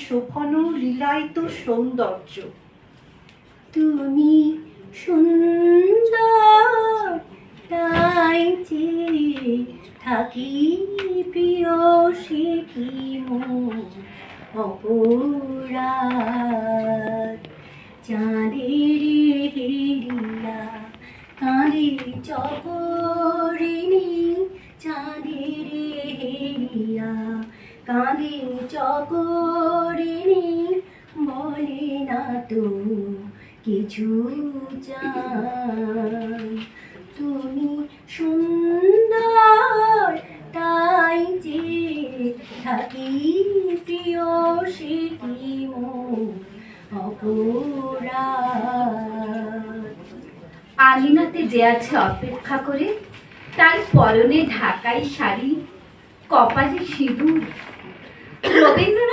শোভন লীলায়িত সৌন্দর্য। তুমি সুন্দর তাই যে থাকি প্রিয়সী কি মন অপরাধ। চাঁদের হিলা কাঁদে চকরিণী, চাঁদের হিলা কাঁদে চকরিণী, বলে না তো কিছু চাই। তুমি সুন্দর তাই যে থাকি প্রিয়সী কি মন অপরাধ। আঙিনাতে যে আছে অপেক্ষা করে, তার পরনে ঢাকাই শাড়ি, কপালে সিঁদুর, রবীন্দ্র